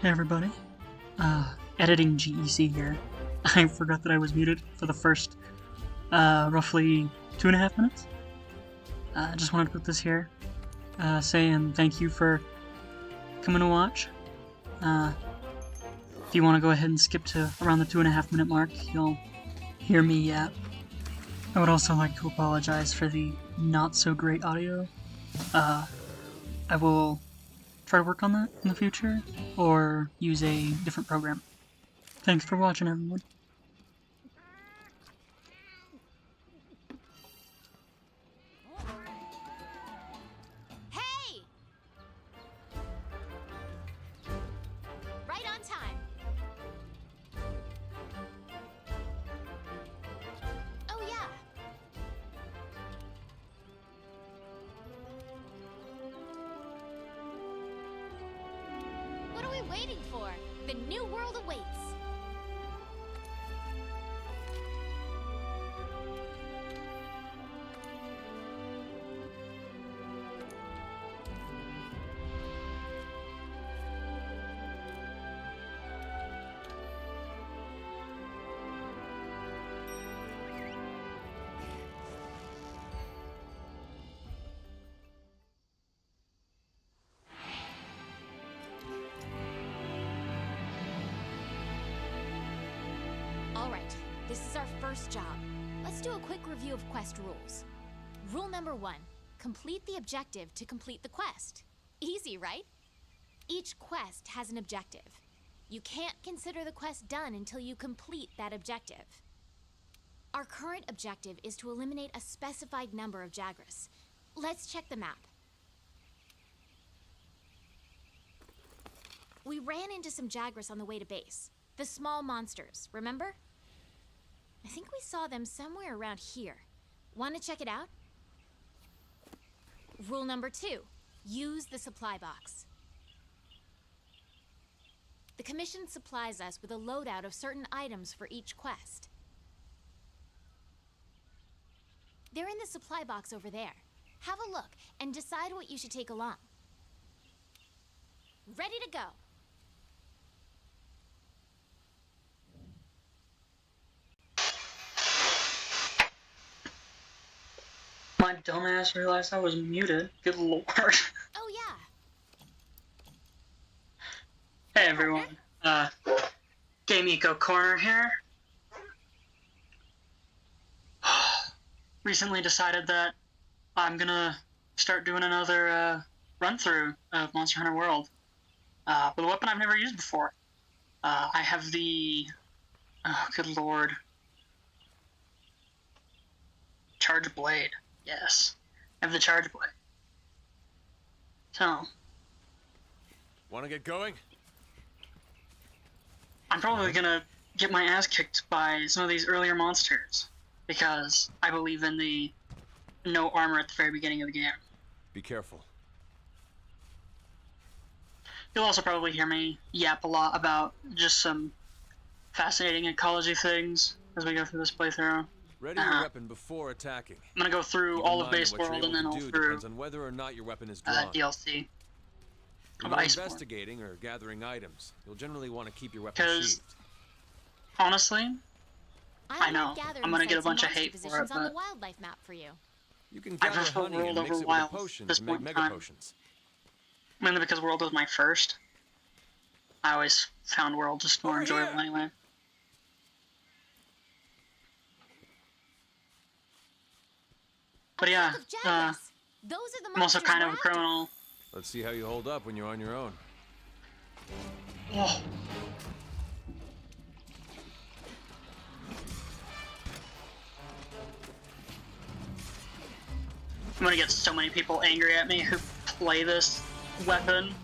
Hey everybody, editing GEC here. I forgot that I was muted for the first, roughly 2.5 minutes. Just wanted to put this here, saying thank you for coming to watch. If you want to go ahead and skip to around the 2.5 minute mark, you'll hear me yap. I would also like to apologize for the not so great audio. I will try to work on that in the future, or use a different program. Thanks for watching, everyone. Hey! Right on time. Oh, yeah. What are we waiting for? The new world awaits. Alright, this is our first job. Let's do a quick review of quest rules. Rule number 1, complete the objective to complete the quest. Easy, right? Each quest has an objective. You can't consider the quest done until you complete that objective. Our current objective is to eliminate a specified number of Jagras. Let's check the map. We ran into some Jagras on the way to base. The small monsters, remember? I think we saw them somewhere around here. Want to check it out? Rule number 2, use the supply box. The Commission supplies us with a loadout of certain items for each quest. They're in the supply box over there. Have a look and decide what you should take along. Ready to go. My dumbass realized I was muted. Good lord. Oh yeah. Hey everyone, Game Eco Corner here. Recently decided that I'm gonna start doing another run-through of Monster Hunter World with a weapon I've never used before. I have the... oh, good lord. Charge Blade. Yes. I have the Charge Blade. So... want to get going? I'm probably gonna get my ass kicked by some of these earlier monsters, because I believe in the no armor at the very beginning of the game. Be careful. You'll also probably hear me yap a lot about just some fascinating ecology things as we go through this playthrough. Ready your weapon before attacking. I'm gonna go through Keep in all of mind that Base what you're World and able then to all do through depends on whether or not your weapon is drawn. DLC When of you're Iceborne. investigating or gathering items, you'll generally want to keep your weapon Because, sheathed. honestly, I I'm know, I'm gonna get a bunch of hate for it, on the but wildlife map for you. You can I gather prefer honey World and mix over it Wild with a at potion this to make point in mega time. potions. mainly because World was my first. I always found World just more Over enjoyable here. anyway. But yeah, Those are the I'm also monsters kind we're of a after. criminal. Let's see how you hold up when you're on your own. Whoa. I'm gonna get so many people angry at me who play this weapon.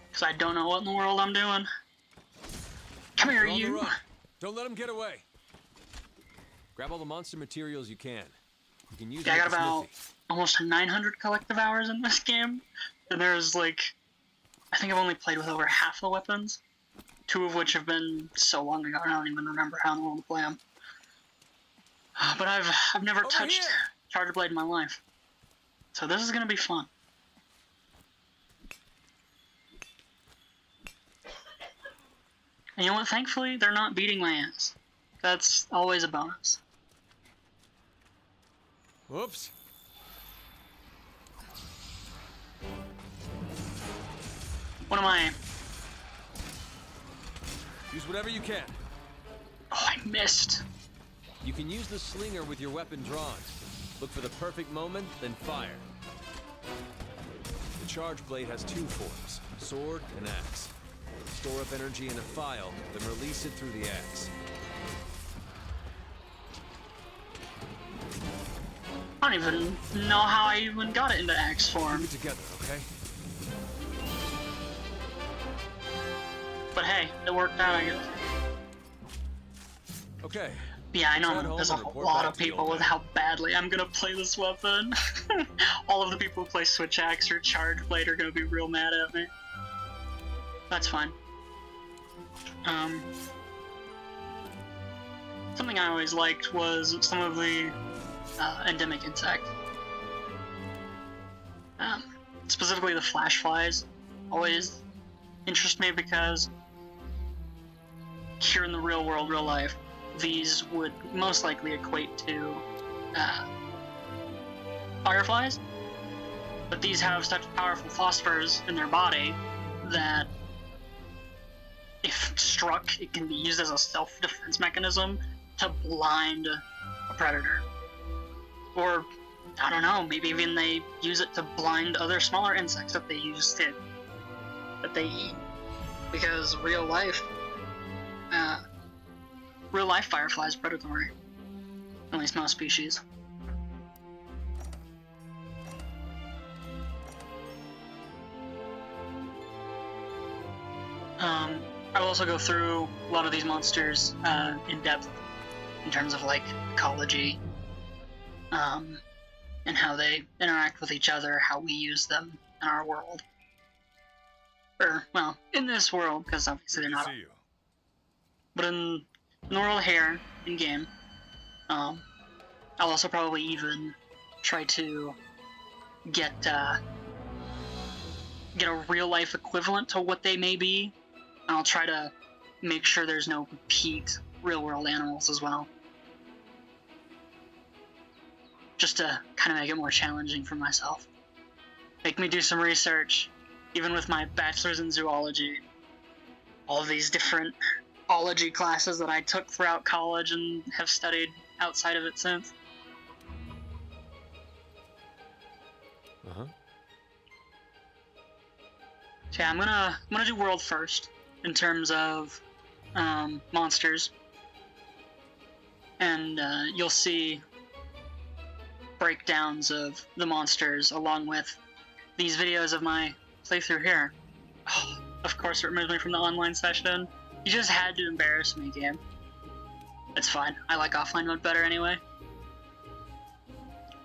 Because I don't know what in the world I'm doing. Come here, You're on the you! run. Don't let them get away. Grab all the monster materials you can. You can use Yeah, I them got at the about smithy. almost 900 collective hours in this game. And there's like, I think I've only played with over half the weapons. 2 of which have been so long ago, I don't even remember how in the world to play them. But I've never Over touched here. Charger Blade in my life. So this is gonna be fun. And you know what? Thankfully, they're not beating my ass. That's always a bonus. Whoops. What am I? Use whatever you can. Oh, I missed. You can use the slinger with your weapon drawn. Look for the perfect moment, then fire. The charge blade has two forms, sword and axe. Store up energy in a file, then release it through the axe. I don't even know how I even got it into axe form. Keep it together, okay? But hey, it worked out, I guess. Okay. Yeah, I Head know home there's a and report lot back of to the people old with man. how badly I'm gonna play this weapon. All of the people who play Switch Axe or Charge Blade are gonna be real mad at me. That's fine. Something I always liked was some of the endemic insects. Specifically the flash flies always interest me because here in the real world, real life, these would most likely equate to fireflies, but these have such powerful phosphors in their body that if struck, it can be used as a self-defense mechanism to blind a predator. Or, I don't know, maybe even they use it to blind other smaller insects that they eat. Because real life firefly is predatory. At least most species. I will also go through a lot of these monsters in depth in terms of like ecology, and how they interact with each other, how we use them in our world. Or, well, in this world, because obviously they're Good to not. see you. But in the world here, in game, I'll also probably even try to get a real life equivalent to what they may be. And I'll try to make sure there's no repeat real world animals as well. Just to kind of make it more challenging for myself. Make me do some research, even with my bachelor's in zoology. All of these different ology classes that I took throughout college and have studied outside of it since. Uh-huh. So yeah, I'm gonna do world first in terms of monsters, and you'll see breakdowns of the monsters along with these videos of my playthrough here. Oh, of course, it removes me from the online session. You just had to embarrass me, game. It's fine. I like offline mode better anyway.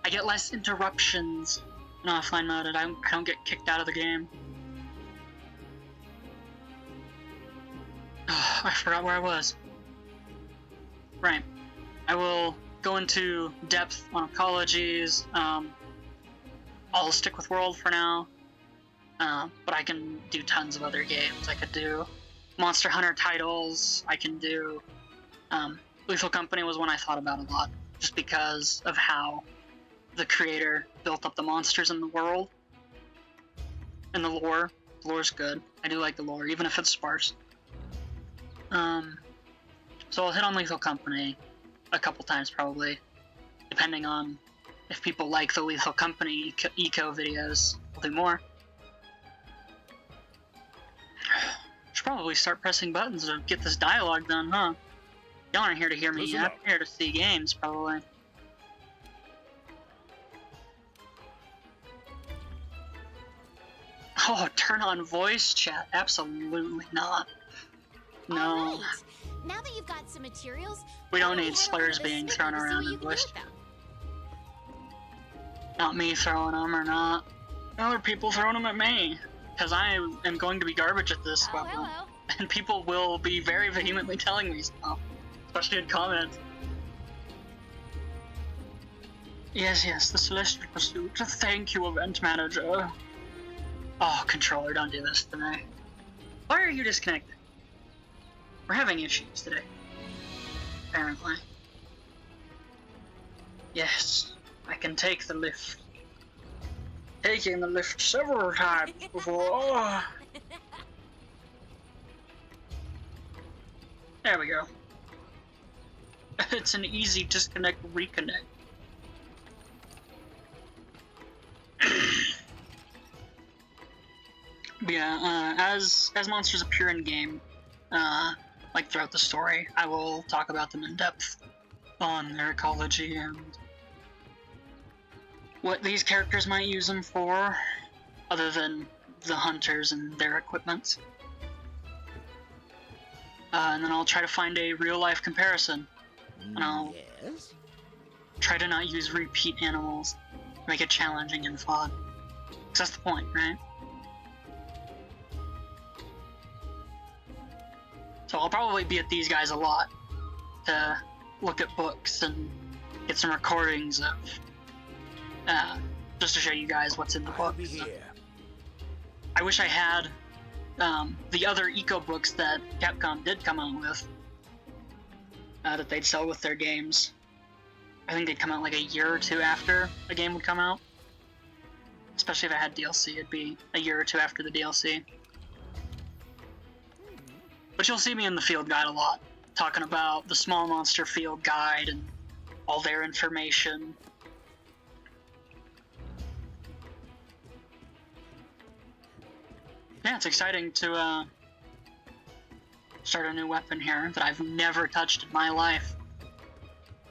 I get less interruptions in offline mode, and I don't get kicked out of the game. Oh, I forgot where I was. Right. I will go into depth on ecologies. I'll stick with world for now. But I can do tons of other games. I could do Monster Hunter titles. I can do... Lethal Company was one I thought about a lot, just because of how the creator built up the monsters in the world. And the lore. The lore's good. I do like the lore, even if it's sparse. So I'll hit on Lethal Company a couple times probably, depending on if people like the Lethal Company eco videos. I'll do more. Should probably start pressing buttons to get this dialogue done, huh? Y'all aren't here to hear me Listen yet. up. I'm here to see games, probably. Oh, turn on voice chat? Absolutely not. No. All right. Now that you've got some materials, We don't why need we head over slurs to the being smithy thrown to see around what in you can do voice with them. Not me throwing them or not. Other people throwing them at me. Because I am going to be garbage at this Oh, weapon. hello. And people will be very vehemently telling me stuff. Especially in comments. Yes, the Celestial Pursuit. Thank you, Event Manager. Oh, controller, don't do this to me. Why are you disconnected? We're having issues today. Apparently. Yes, I can take the lift. Taking the lift several times before. Oh. There we go. It's an easy disconnect, reconnect. But yeah, as monsters appear in game, like throughout the story, I will talk about them in depth on their ecology and what these characters might use them for, other than the hunters and their equipment. And then I'll try to find a real-life comparison, and I'll try to not use repeat animals, make it challenging and fun. Because that's the point, right? So I'll probably be at these guys a lot to look at books and get some recordings of, just to show you guys what's in the books. I wish I had the other eco books that Capcom did come out with, that they'd sell with their games. I think they'd come out like a year or two after a game would come out. Especially if it had DLC, it'd be a year or two after the DLC. But you'll see me in the field guide a lot, talking about the small monster field guide and all their information. Yeah, it's exciting to start a new weapon here that I've never touched in my life.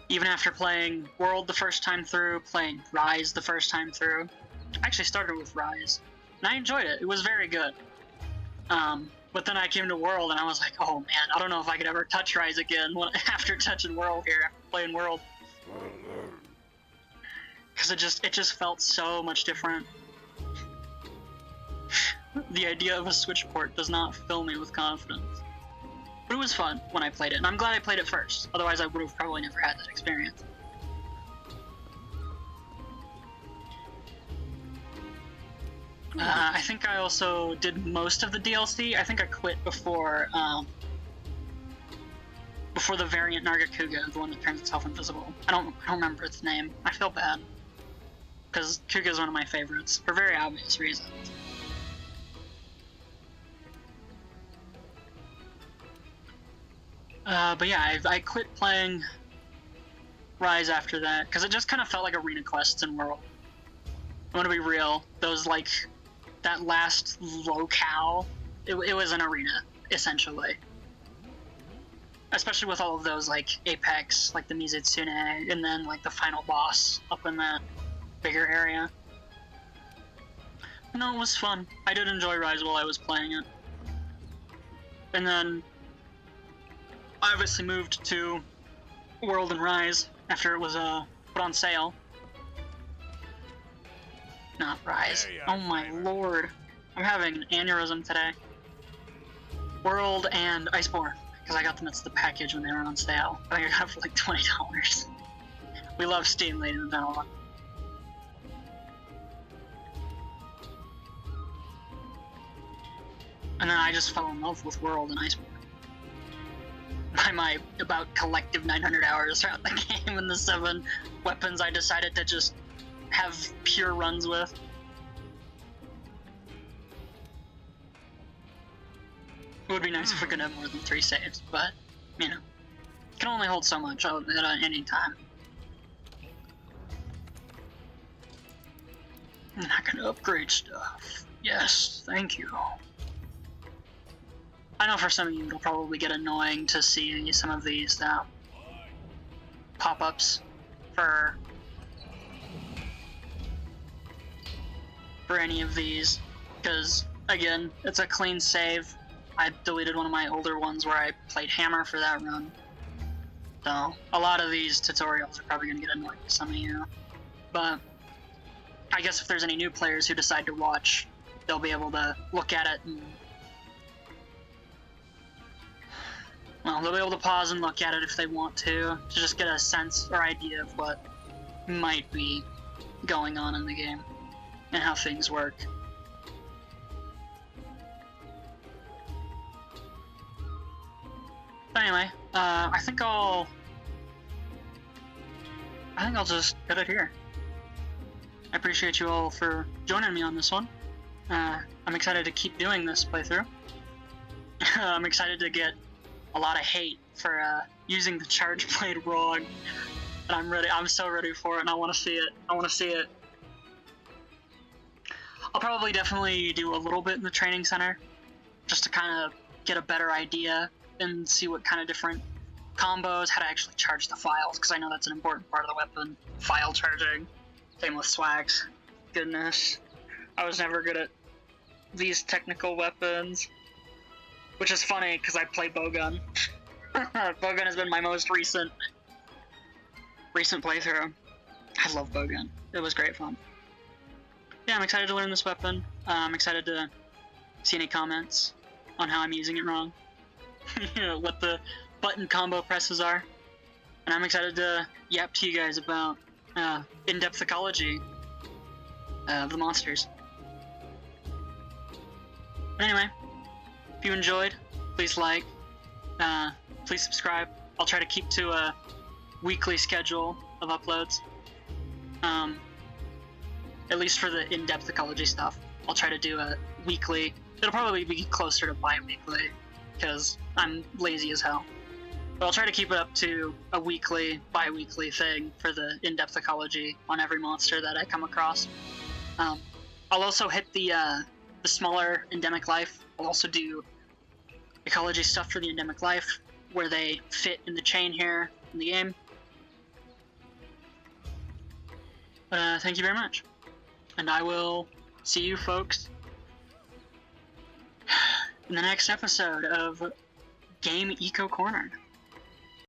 Even after playing World the first time through, playing Rise the first time through. I actually started with Rise, and I enjoyed it. It was very good. But then I came to World, and I was like, oh man, I don't know if I could ever touch Rise again after touching World here, after playing World. Because it just felt so much different. The idea of a Switch port does not fill me with confidence. But it was fun when I played it, and I'm glad I played it first. Otherwise, I would have probably never had that experience. I think I also did most of the DLC. I think I quit before the variant Nargacuga, the one that turns itself invisible. I don't remember its name. I feel bad. Because Kuga is one of my favorites, for very obvious reasons. But yeah, I quit playing Rise after that, because it just kind of felt like arena quests in World. I want to be real, those like, that last locale, it was an arena, essentially. Especially with all of those like Apex, like the Mizitsune, and then like the final boss up in that bigger area. No, it was fun. I did enjoy Rise while I was playing it. And then I obviously moved to World and Rise after it was put on sale. Not Rise. Oh my lord. I'm having an aneurysm today. World and Iceborne, because I got them as the package when they were on sale. I think I got it for like $20. We love Steam, ladies and gentlemen. And then I just fell in love with World and Iceborne. By my about collective 900 hours throughout the game and the 7 weapons I decided to just have pure runs with. It would be nice if we could have more than 3 saves, but, you know, can only hold so much at any time. I'm not gonna upgrade stuff. Yes, thank you. I know for some of you it'll probably get annoying to see some of these pop-ups for any of these, because again, it's a clean save. I deleted one of my older ones where I played Hammer for that run. So a lot of these tutorials are probably going to get annoying to some of you. But I guess if there's any new players who decide to watch, they'll be able to look at it and, well, they'll be able to pause and look at it if they want to just get a sense or idea of what might be going on in the game and how things work. But anyway, I think I'll just cut it here. I appreciate you all for joining me on this one. I'm excited to keep doing this playthrough. I'm excited to get a lot of hate for using the charge blade wrong. And I'm ready. I'm so ready for it, and I want to see it. I want to see it. I'll probably definitely do a little bit in the training center, just to kind of get a better idea and see what kind of different combos, how to actually charge the files, because I know that's an important part of the weapon. File charging. Same with swags. Goodness. I was never good at these technical weapons. Which is funny, because I play bowgun. Bowgun has been my most recent playthrough. I love bowgun. It was great fun. Yeah, I'm excited to learn this weapon. I'm excited to see any comments on how I'm using it wrong. You know, what the button combo presses are. And I'm excited to yap to you guys about in-depth ecology of the monsters. But anyway, if you enjoyed, please like, please subscribe. I'll try to keep to a weekly schedule of uploads. At least for the in-depth ecology stuff. I'll try to do a weekly. It'll probably be closer to bi-weekly, because I'm lazy as hell. But I'll try to keep it up to a weekly, bi-weekly thing for the in-depth ecology on every monster that I come across. I'll also hit the smaller endemic life. I'll also do ecology stuff for the endemic life, where they fit in the chain here in the game. But thank you very much. And I will see you folks in the next episode of Game Eco Corner.